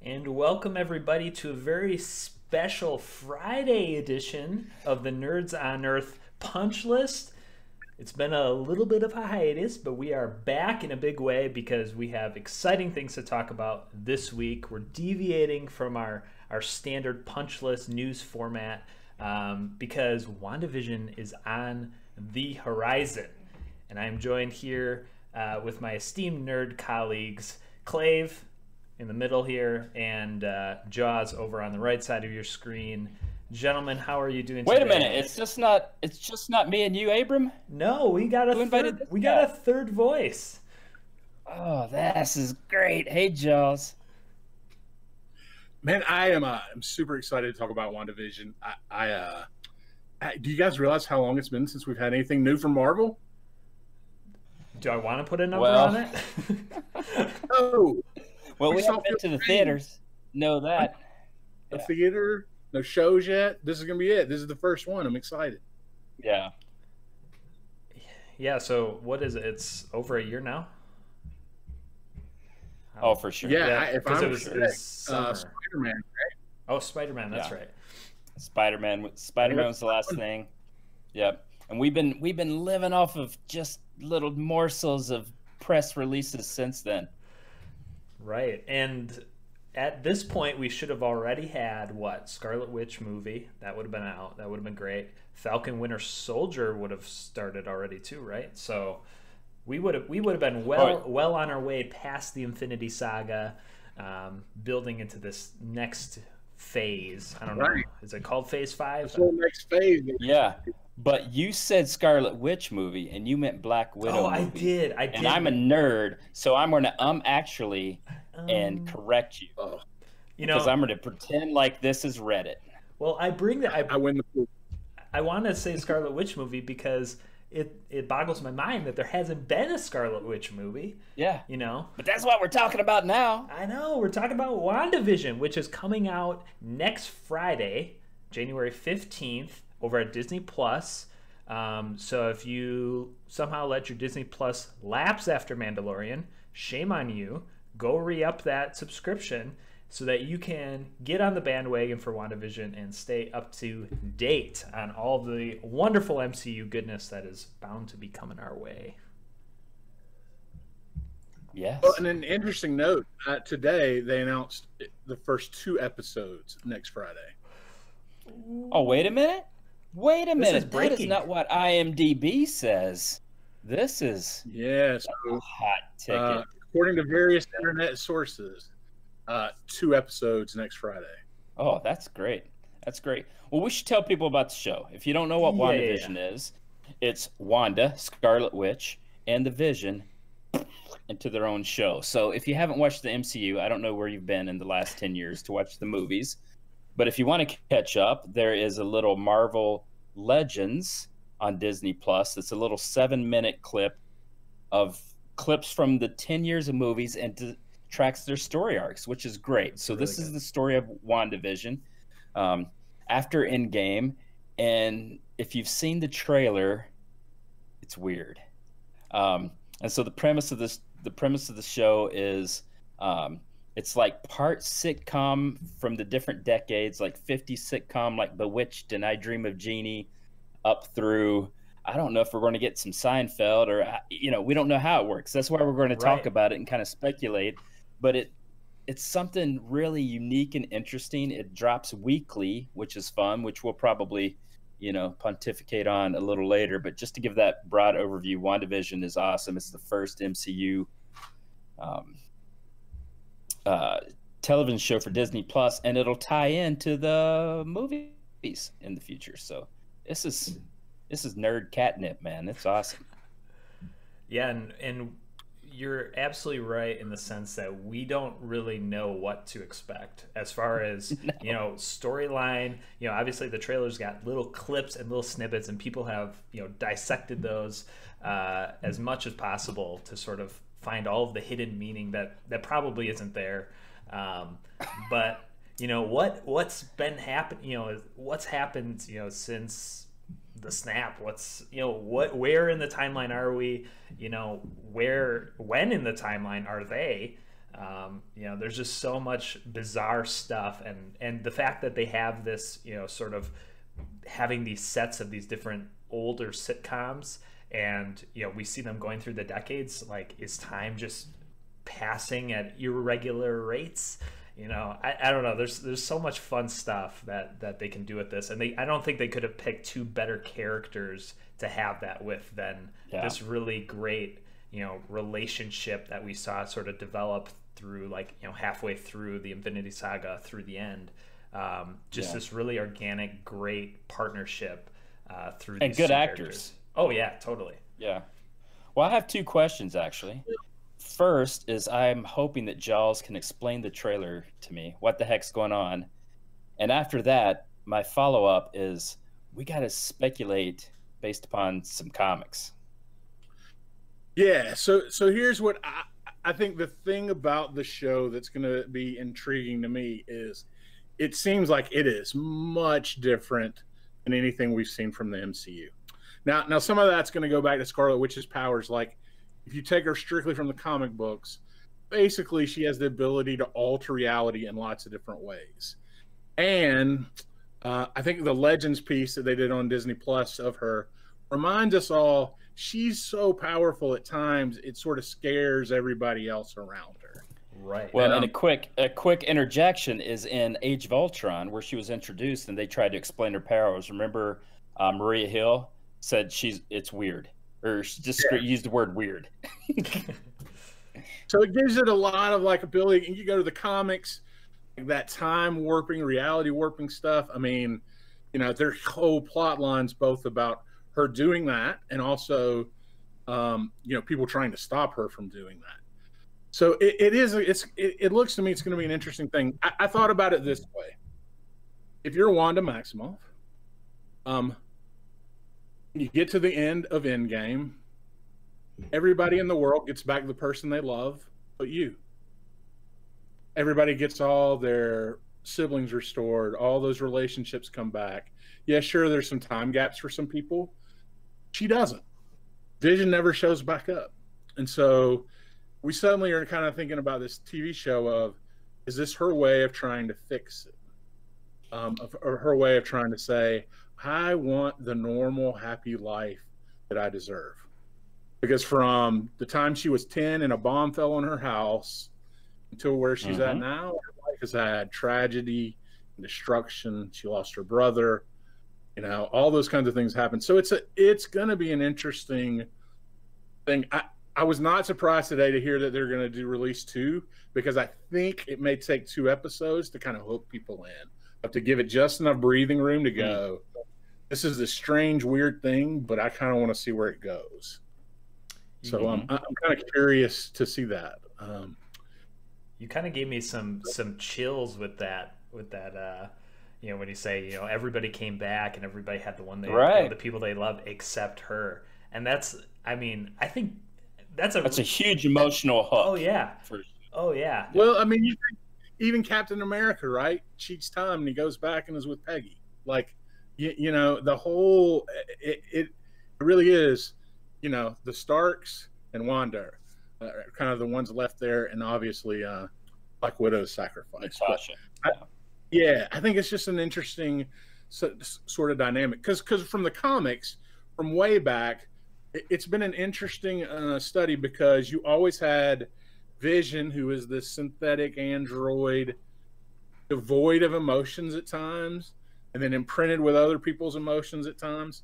And welcome everybody to a very special Friday edition of the Nerds on Earth Punch List. It's been a little bit of a hiatus, but we are back in a big way because we have exciting things to talk about this week. We're deviating from our standard punch list news format because WandaVision is on the horizon. And I'm joined here with my esteemed nerd colleagues, Clave in the middle here, and Jaws over on the right side of your screen. Gentlemen, how are you doing today? Wait a minute, it's just not me and you, Abram? No, we got a third voice. Oh, this is great. Hey, Jaws. Man, I'm super excited to talk about WandaVision. Do you guys realize how long it's been since we've had anything new from Marvel? Do I want to put a number on it? Oh. Well, we haven't been to the theaters. Know that. The theater, no shows yet. This is going to be it. This is the first one. I'm excited. Yeah. Yeah, so what is it? It's over a year now? Oh, for sure. Yeah, if I it was was Spider-Man, right? Oh, Spider-Man, that's right. Spider-Man was the last thing. Yep. And we've been living off of just little morsels of press releases since then. Right. And at this point, we should have already had Scarlet Witch movie. That would have been out. That would have been great. Falcon Winter Soldier would have started already too, right? So we would have been well on our way past the Infinity Saga, building into this next phase. I don't know. Is it called Phase 5? This whole next phase. Yeah. But you said Scarlet Witch movie, and you meant Black Widow movie. I did. And I'm a nerd, so I'm going to actually and correct you. Because I'm going to pretend like this is Reddit. Well, I win the pool. I want to say Scarlet Witch movie because it boggles my mind that there hasn't been a Scarlet Witch movie. Yeah. You know? But that's what we're talking about now. I know. We're talking about WandaVision, which is coming out next Friday, January 15th. Over at Disney Plus. So if you somehow let your Disney Plus lapse after Mandalorian, shame on you. Go re-up that subscription so that you can get on the bandwagon for WandaVision and stay up to date on all the wonderful MCU goodness that is bound to be coming our way. Yes. Well, and an interesting note, today they announced the first 2 episodes next Friday. Oh, wait a minute. That is not what IMDb says. This is a hot ticket. According to various internet sources, 2 episodes next Friday. Oh, that's great. That's great. Well, we should tell people about the show. If you don't know what WandaVision is, it's Wanda, Scarlet Witch, and the Vision into their own show. So if you haven't watched the MCU, I don't know where you've been in the last 10 years to watch the movies. But if you want to catch up, there is a little Marvel Legends on Disney Plus. It's a little 7-minute clip of clips from the 10 years of movies and tracks their story arcs, which is great. So this is the story of WandaVision after Endgame. And if you've seen the trailer, it's weird. And so the premise of the show is it's like part sitcom from the different decades, like 50s sitcom like Bewitched and I Dream of Jeannie, up through, I don't know if we're going to get some Seinfeld or, we don't know how it works. That's why we're going to talk about it and kind of speculate. But it's something really unique and interesting. It drops weekly, which is fun, which we'll probably, pontificate on a little later. But just to give that broad overview, WandaVision is awesome. It's the first MCU television show for Disney Plus, and it'll tie into the movies in the future. So this is nerd catnip, man. It's awesome. Yeah, and you're absolutely right in the sense that we don't really know what to expect as far as storyline. Obviously the trailers got little clips and little snippets, and people have dissected those as much as possible to sort of find all of the hidden meaning that probably isn't there. But what's been happening, what's happened, since the snap, where in the timeline are we, when in the timeline are they? You know, there's just so much bizarre stuff, and the fact that they have this, you know, sort of having these sets of these different older sitcoms, and you know, we see them going through the decades. Like, is time just passing at irregular rates? You know, I don't know. There's so much fun stuff that they can do with this, and I don't think they could have picked two better characters to have that with than this really great, you know, relationship that we saw sort of develop through, like, you know, halfway through the Infinity Saga through the end. This really organic, great partnership through and these good characters. Actors. Oh yeah, totally. Yeah. Well, I have two questions actually. First is I'm hoping that Jaws can explain the trailer to me. What the heck's going on? And after that, my follow-up is we got to speculate based upon some comics. Yeah, so here's what I think the thing about the show that's going to be intriguing to me is it seems like it is much different than anything we've seen from the MCU. Now some of that's going to go back to Scarlet Witch's powers. Like, if you take her strictly from the comic books, basically she has the ability to alter reality in lots of different ways. And I think the Legends piece that they did on Disney Plus of her reminds us all she's so powerful at times it sort of scares everybody else around her. Right. Well, and a quick interjection is in Age of Ultron, where she was introduced and they tried to explain her powers. Remember, Maria Hill said it's weird, or she just used the word weird. So it gives it a lot of like ability. And you go to the comics, that time warping, reality warping stuff. I mean, you know, there's whole plot lines both about her doing that and also, you know, people trying to stop her from doing that. So it looks to me it's going to be an interesting thing. I thought about it this way: if you're Wanda Maximoff, you get to the end of Endgame, everybody in the world gets back the person they love, but you. Everybody gets all their siblings restored, all those relationships come back. Yeah, sure, there's some time gaps for some people. She doesn't. Vision never shows back up. And so we suddenly are kind of thinking about this TV show of, is this her way of trying to fix it? Or her way of trying to say, I want the normal, happy life that I deserve. Because from the time she was 10 and a bomb fell on her house until where she's at now, her life has had tragedy and destruction. She lost her brother. You know, all those kinds of things happen. So it's going to be an interesting thing. I was not surprised today to hear that they're going to do release 2, because I think it may take 2 episodes to kind of hook people in, but to give it just enough breathing room to go, this is a strange, weird thing, but I kind of want to see where it goes. So I'm kind of curious to see that. You kind of gave me some chills with that, you know, when you say, you know, everybody came back and everybody had the one they, you know, the people they loved except her. And that's, I mean, I think that's a huge emotional hook. Oh yeah. Oh yeah. Well, I mean, you think even Captain America, right? Cheats time and he goes back and is with Peggy. Like, you know, the whole, it really is, you know, the Starks and Wanda are kind of the ones left there, and obviously Black Widow's sacrifice. Yeah, I think it's just an interesting sort of dynamic, because from the comics, from way back, it's been an interesting study, because you always had Vision, who is this synthetic android, devoid of emotions at times, and then imprinted with other people's emotions at times,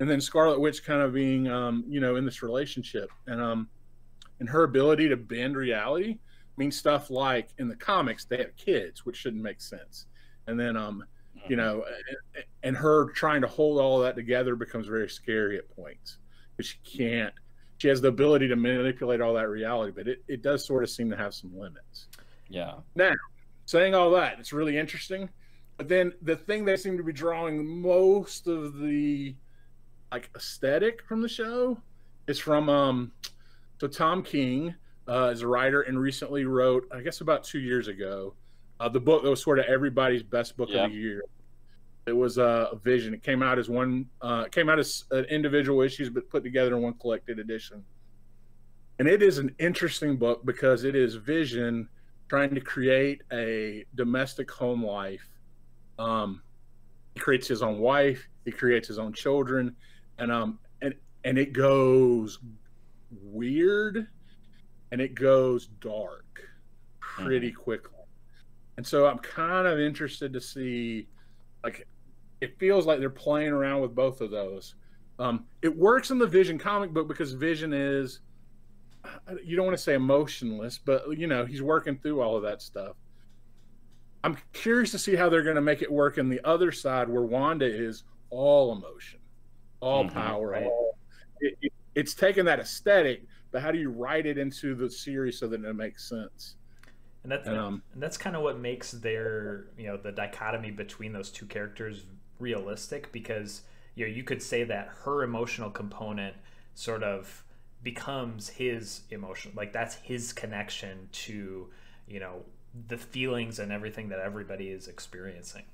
and then Scarlet Witch kind of being, you know, in this relationship, and her ability to bend reality means stuff like in the comics they have kids, which shouldn't make sense, and then you know, and her trying to hold all of that together becomes very scary at points, because she has the ability to manipulate all that reality, but it does sort of seem to have some limits. Yeah. Now, saying all that, it's really interesting, but then the thing they seem to be drawing most of the like aesthetic from the show is from so Tom King is a writer and recently wrote, I guess about 2 years ago, the book that was sort of everybody's best book of the year. It was a Vision. It came out as individual issues, but put together in one collected edition. And it is an interesting book because it is Vision trying to create a domestic home life. He creates his own wife, he creates his own children, and it goes weird and it goes dark pretty quickly. And so I'm kind of interested to see, like, it feels like they're playing around with both of those. It works in the Vision comic book because Vision is, you don't want to say emotionless, but you know, he's working through all of that stuff. I'm curious to see how they're going to make it work in the other side where Wanda is all emotion, all power. Right. It's taking that aesthetic, but how do you write it into the series so that it makes sense? And that's kind of what makes their, you know, the dichotomy between those two characters realistic, because, you know, you could say that her emotional component sort of becomes his emotion, like that's his connection to, you know, the feelings and everything that everybody is experiencing.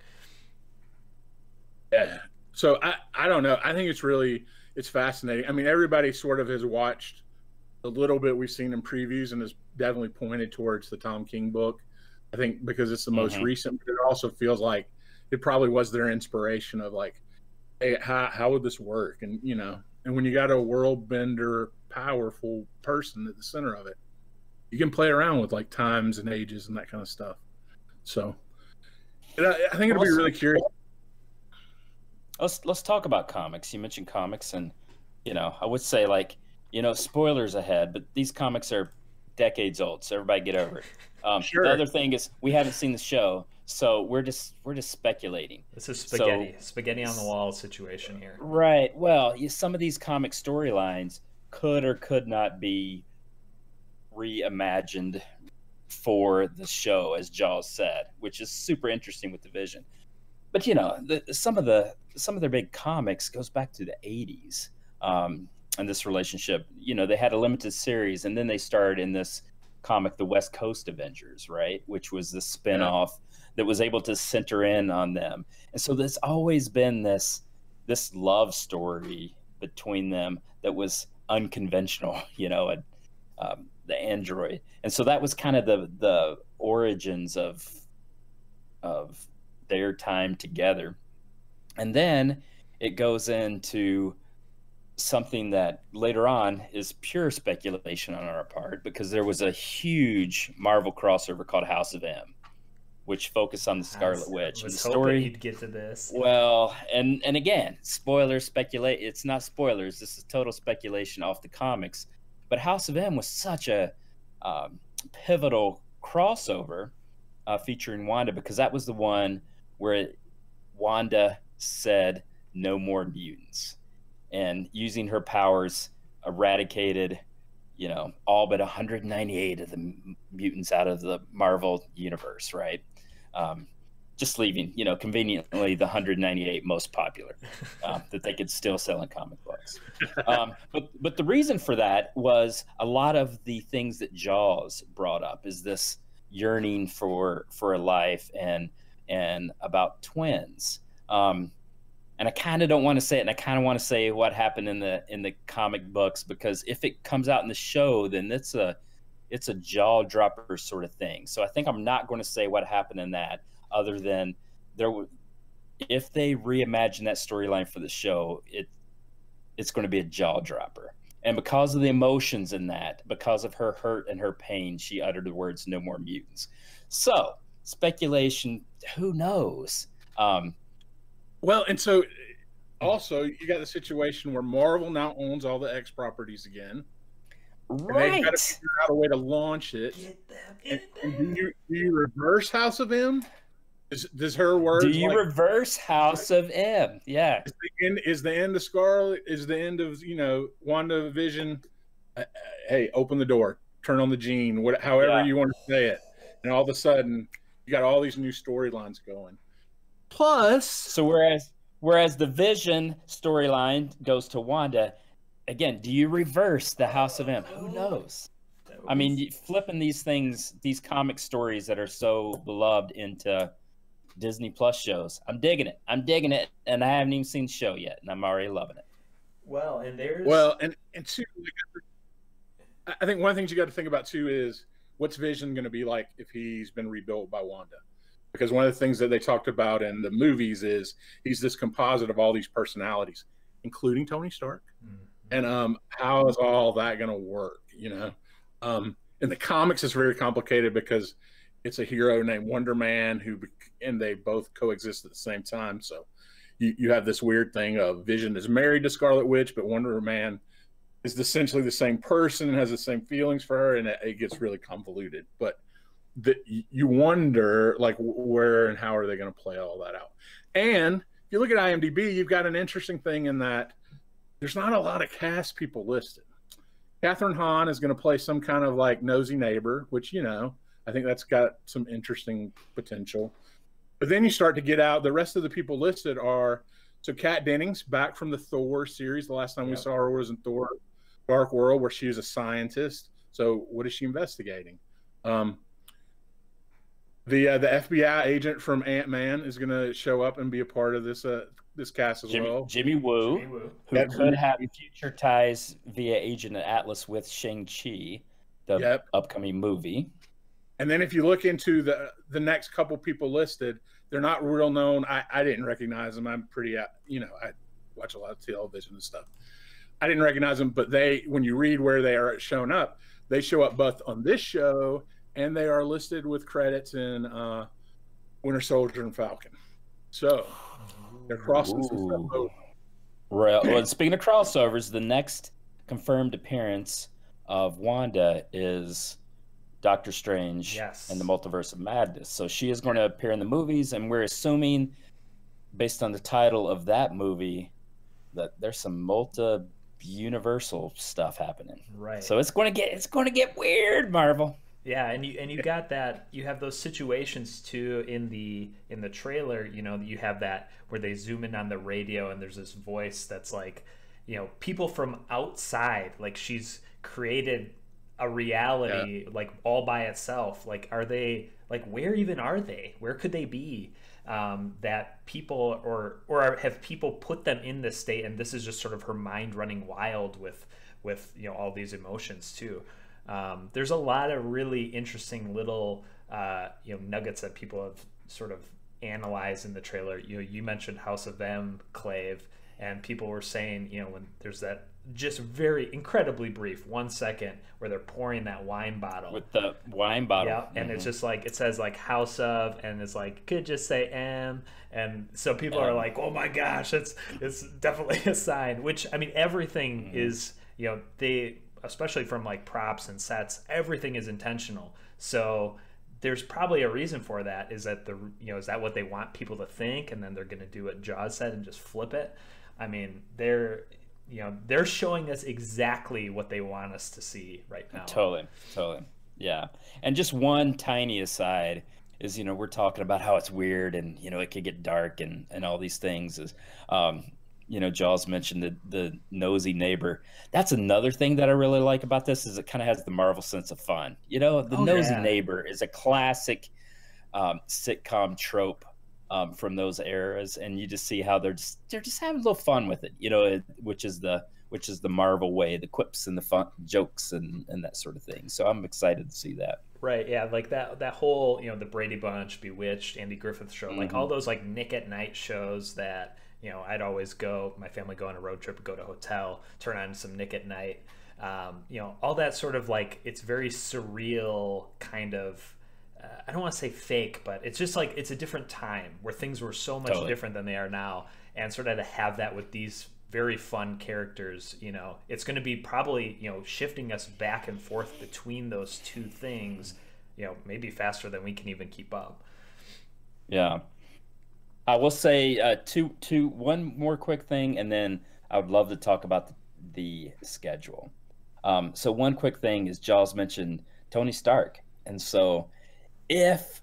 Yeah. So I don't know. I think it's fascinating. I mean, everybody sort of has watched a little bit we've seen in previews and has definitely pointed towards the Tom King book. I think because it's the most recent, but it also feels like it probably was their inspiration of like, hey, how would this work? And, you know, and when you got a world bender, powerful person at the center of it, you can play around with like times and ages and that kind of stuff. So I think it'll be really curious. Let's talk about comics. You mentioned comics, and you know, I would say, like, you know, spoilers ahead, but these comics are decades old, so everybody get over it. Sure. The other thing is we haven't seen the show, so we're just speculating. This is spaghetti on the wall situation here. Right. Well, some of these comic storylines could or could not be reimagined for the show, as Jaws said, which is super interesting with the Vision. But you know, some of their big comics goes back to the 80s. And this relationship, you know, they had a limited series, and then they started in this comic, the West Coast Avengers, right, which was the spinoff that was able to center in on them. And so there's always been this love story between them that was unconventional, you know, and the android. And so that was kind of the origins of their time together. And then it goes into something that later on is pure speculation on our part, because there was a huge Marvel crossover called House of M, which focused on the Scarlet Witch. I was and the story, hoping you'd get to this. Well, and again, spoilers, speculate. It's not spoilers. This is total speculation off the comics. But House of M was such a pivotal crossover featuring Wanda, because that was the one where Wanda said no more mutants, and using her powers eradicated, you know, all but 198 of the mutants out of the Marvel universe, right? Just leaving, you know, conveniently the 198 most popular that they could still sell in comic books. But the reason for that was a lot of the things that Jaws brought up is this yearning for a life and about twins. And I kind of don't want to say it, and I kind of want to say what happened in the comic books, because if it comes out in the show, then it's a jaw dropper sort of thing. So I think I'm not going to say what happened in that, other than if they reimagine that storyline for the show, it's going to be a jaw dropper. And because of the emotions in that, because of her hurt and her pain, she uttered the words "no more mutants." So speculation, who knows? Well, and so also you got the situation where Marvel now owns all the X properties again. Right. And they've got to figure out a way to launch it. And do you reverse House of M? Does her words? Do you reverse House of M? Yeah. Is the end of Scarlet? Is the end of, you know, WandaVision? Hey, open the door, turn on the gene, however you want to say it, and all of a sudden you got all these new storylines going. Plus, so whereas the Vision storyline goes to Wanda, again, do you reverse the House of M? Who knows? I mean, flipping these things, these comic stories that are so beloved into Disney Plus shows. I'm digging it, and I haven't even seen the show yet, and I'm already loving it. Well, and there's and two, I think one of the things you got to think about too is what's Vision going to be like if he's been rebuilt by Wanda? Because one of the things that they talked about in the movies is he's this composite of all these personalities, including Tony Stark. And how is all that going to work? You know, in the comics, it's very complicated because it's a hero named Wonder Man and they both coexist at the same time. So you have this weird thing of Vision is married to Scarlet Witch, but Wonder Man is essentially the same person and has the same feelings for her, and it gets really convoluted. But you wonder, like, where and how are they going to play all that out? And if you look at IMDb, you've got an interesting thing in that there's not a lot of cast people listed. Catherine Hahn is going to play some kind of like nosy neighbor, which, you know, I think that's got some interesting potential. But then you start to get out, the rest of the people listed are, so Kat Dennings, back from the Thor series. The last time we saw her was in Thor Dark World, where she was a scientist. So what is she investigating? The FBI agent from Ant-Man is going to show up and be a part of this this cast as well. Jimmy Woo, who could have future ties via Agent Atlas with Shang-Chi, the upcoming movie. And then if you look into the next couple people listed, they're not real known. I didn't recognize them. I'm pretty, you know, I watch a lot of television and stuff. I didn't recognize them, but when you read where they are shown up, they show up both on this show and they are listed with credits in Winter Soldier and Falcon. So they're crossing some stuff over. Well, speaking of crossovers, the next confirmed appearance of Wanda is Doctor Strange and the Multiverse of Madness. So she is going to appear in the movies, and we're assuming, based on the title of that movie, that there's some multi-universal stuff happening. Right. So it's going to get weird, Marvel. Yeah, and you got that. You have those situations too in the trailer. You know, you have that where they zoom in on the radio and there's this voice that's like, you know, people from outside. Like she's created a reality like all by itself. Like, are they like, where even are they? Where could they be? That people or have people put them in this state, and this is just sort of her mind running wild with you know all these emotions too. There's a lot of really interesting little you know nuggets that people have sort of analyzed in the trailer. You know, you mentioned House of M, Clave, and people were saying, you know, when there's that just very incredibly brief 1 second where they're pouring that wine bottle with the wine bottle, yeah, and it's just like it says like House of, and it's like could just say M, and so people are like, oh my gosh, it's definitely a sign. Which I mean, everything is, you know, they, especially from like props and sets, everything is intentional. So there's probably a reason for that. Is that is that what they want people to think, and then they're going to do what Jaws said and just flip it? I mean, they're showing us exactly what they want us to see right now. Totally. Yeah. And just one tiny aside is, you know, we're talking about how it's weird and, you know, it could get dark and all these things is, you know, Jaws mentioned the nosy neighbor. That's another thing that I really like about this is it kind of has the Marvel sense of fun. You know, the nosy neighbor is a classic sitcom trope from those eras, and you just see how they're just having a little fun with it, you know, which is the Marvel way, the quips and the fun jokes and that sort of thing. So I'm excited to see that. Right, yeah, like that whole, you know, the Brady Bunch, Bewitched, Andy Griffith Show, like all those like Nick at Night shows that, you know, I'd always my family go on a road trip, go to a hotel, turn on some Nick at Night, you know, all that sort of like, it's very surreal kind of. I don't want to say fake, but it's just like it's a different time where things were so much different than they are now, and sort of to have that with these very fun characters, you know, it's going to be probably, you know, shifting us back and forth between those two things, you know, maybe faster than we can even keep up. Yeah, I will say one more quick thing, and then I would love to talk about the schedule. So one quick thing is Jaws mentioned Tony Stark, and so if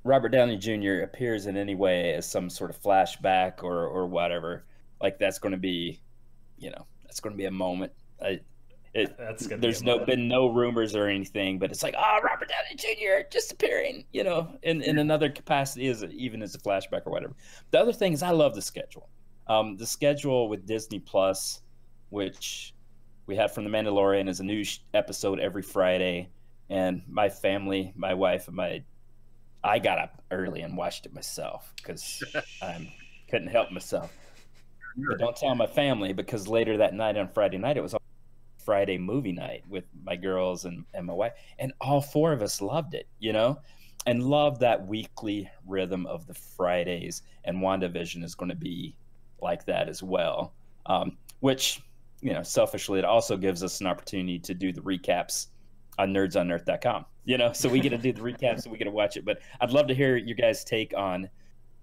Robert Downey Jr. appears in any way as some sort of flashback or whatever, like that's going to be, you know, that's going to be a moment. There's been no rumors or anything, but it's like, Robert Downey Jr. just appearing, you know, in another capacity even as a flashback or whatever. The other thing is I love the schedule. The schedule with Disney Plus, which we had from The Mandalorian is a new episode every Friday. And my family, my wife, and I got up early and watched it myself because I couldn't help myself. But don't tell my family, because later that night on Friday night, it was Friday movie night with my girls and my wife. And all four of us loved it, you know, and loved that weekly rhythm of the Fridays. And WandaVision is going to be like that as well, which, you know, selfishly, it also gives us an opportunity to do the recaps on nerdsonearth.com, you know, so we get to do the recaps and we get to watch it. But I'd love to hear your guys' take on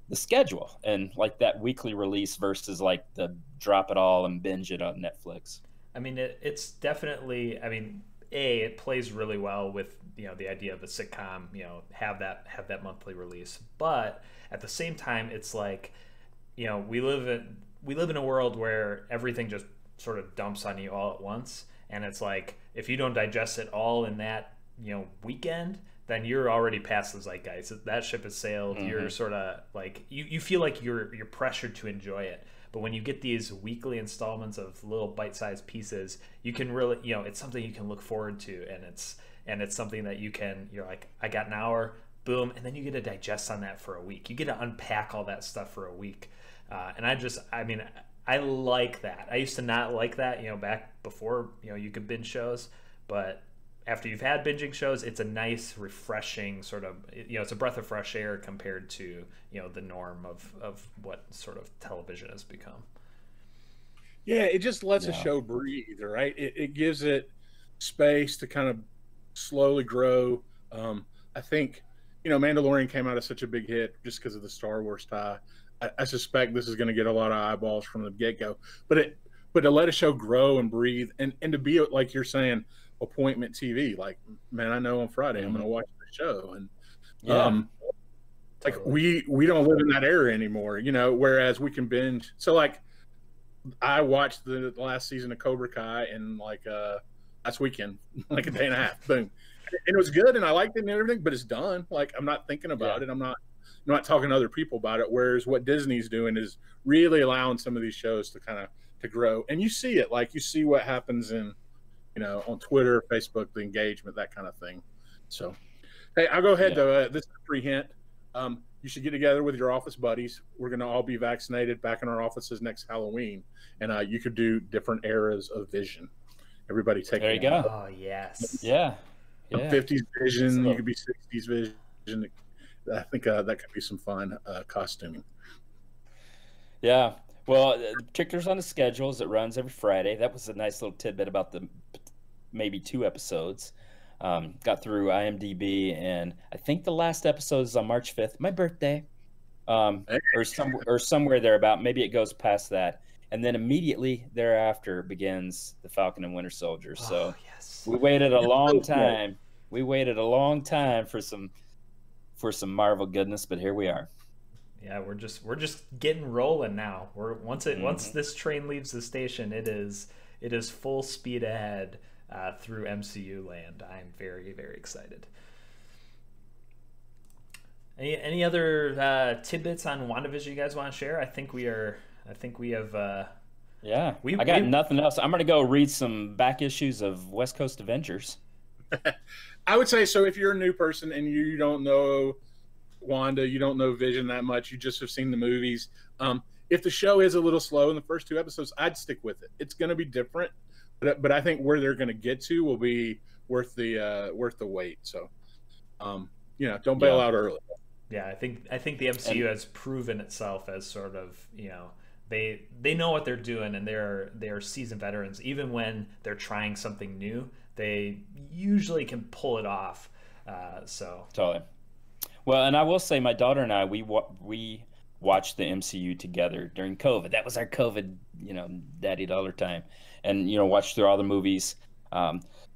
the schedule and like that weekly release versus like the drop it all and binge it on Netflix. I mean, it's definitely, I mean, it plays really well with, you know, the idea of a sitcom, you know, have that monthly release. But at the same time, it's like, you know, we live in a world where everything just sort of dumps on you all at once. And it's like, if you don't digest it all in that, you know, weekend, then you're already past the zeitgeist. That ship has sailed. Mm-hmm. You're sort of like, you feel like you're pressured to enjoy it. But when you get these weekly installments of little bite-sized pieces, you can really, you know, it's something you can look forward to, and it's something that you're like, I got an hour, boom, and then you get to digest on that for a week. You get to unpack all that stuff for a week. And I like that. I used to not like that, you know, back before, you know, you could binge shows, but after you've had binging shows, it's a nice, refreshing sort of, you know, it's a breath of fresh air compared to, you know, the norm of what sort of television has become. Yeah, it just lets a show breathe, right? It gives it space to kind of slowly grow. I think, you know, Mandalorian came out as such a big hit just because of the Star Wars tie. I suspect this is going to get a lot of eyeballs from the get-go. But to let a show grow and breathe and to be, like you're saying, appointment TV, like, man, I know on Friday I'm going to watch the show. And like we don't live in that era anymore, you know, whereas we can binge. So like I watched the last season of Cobra Kai in like last weekend, like a day and a half, boom. And it was good and I liked it and everything, but it's done. Like I'm not thinking about it. I'm not talking to other people about it. Whereas what Disney's doing is really allowing some of these shows to kind of to grow. And you see it, like you see what happens in, you know, on Twitter, Facebook, the engagement, that kind of thing. So, hey, I'll go ahead though. This is a free hint. You should get together with your office buddies. We're going to all be vaccinated back in our offices next Halloween, and you could do different eras of Vision. Everybody take. There you go. Oh yes. Yeah. 50s Vision. You could be 60s Vision. I think that could be some fun costuming. Yeah. Well, the particulars on the schedule is it runs every Friday. That was a nice little tidbit about the maybe 2 episodes. Got through IMDb, and I think the last episode is on March 5th, my birthday, or somewhere thereabout. Maybe it goes past that, and then immediately thereafter begins the Falcon and Winter Soldier. So we waited a long time. We waited a long time for some Marvel goodness, but here we are. Yeah, we're just getting rolling now. Once this train leaves the station, it is full speed ahead through MCU land. I'm very, very excited. Any other tidbits on WandaVision you guys want to share? I think we have. I got nothing else. I'm gonna go read some back issues of West Coast Avengers. I would say so. If you're a new person and you don't know Wanda, you don't know Vision that much, you just have seen the movies. If the show is a little slow in the first 2 episodes, I'd stick with it. It's going to be different, but I think where they're going to get to will be worth the wait. So, you know, don't bail out early. Yeah, I think the MCU has proven itself as sort of, you know, they know what they're doing, and they're seasoned veterans. Even when they're trying something new, they usually can pull it off. So totally. Well, and I will say, my daughter and I, we watched the MCU together during COVID. That was our COVID, you know, daddy dollar time, and you know, watched through all the movies.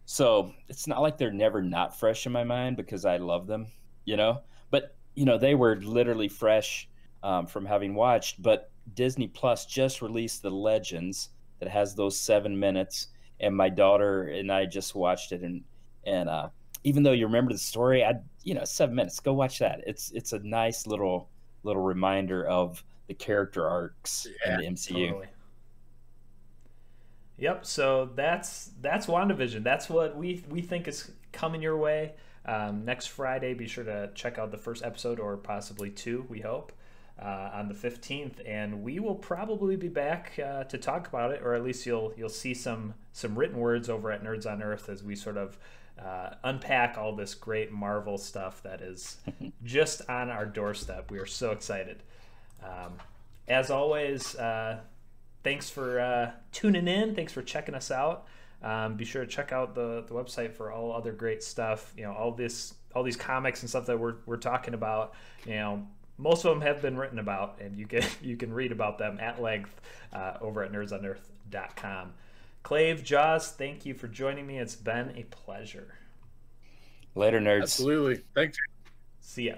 So it's not like they're never not fresh in my mind because I love them, you know. But you know, they were literally fresh from having watched. But Disney Plus just released The Legends that has those 7 minutes, and my daughter and I just watched it, and even though you remember the story, 7 minutes, go watch that. It's a nice little reminder of the character arcs in the MCU. Totally. Yep. So that's WandaVision. That's what we think is coming your way next Friday. Be sure to check out the first episode, or possibly two. We hope on the 15th, and we will probably be back to talk about it, or at least you'll see some written words over at Nerds on Earth as we sort of unpack all this great Marvel stuff that is just on our doorstep. We are so excited. As always, thanks for tuning in. Thanks for checking us out. Be sure to check out the website for all other great stuff. You know, all these comics and stuff that we're talking about. You know, most of them have been written about, and you can read about them at length over at nerdsonearth.com. Clave, Jaws, thank you for joining me. It's been a pleasure. Later, nerds. Absolutely. Thanks. See ya.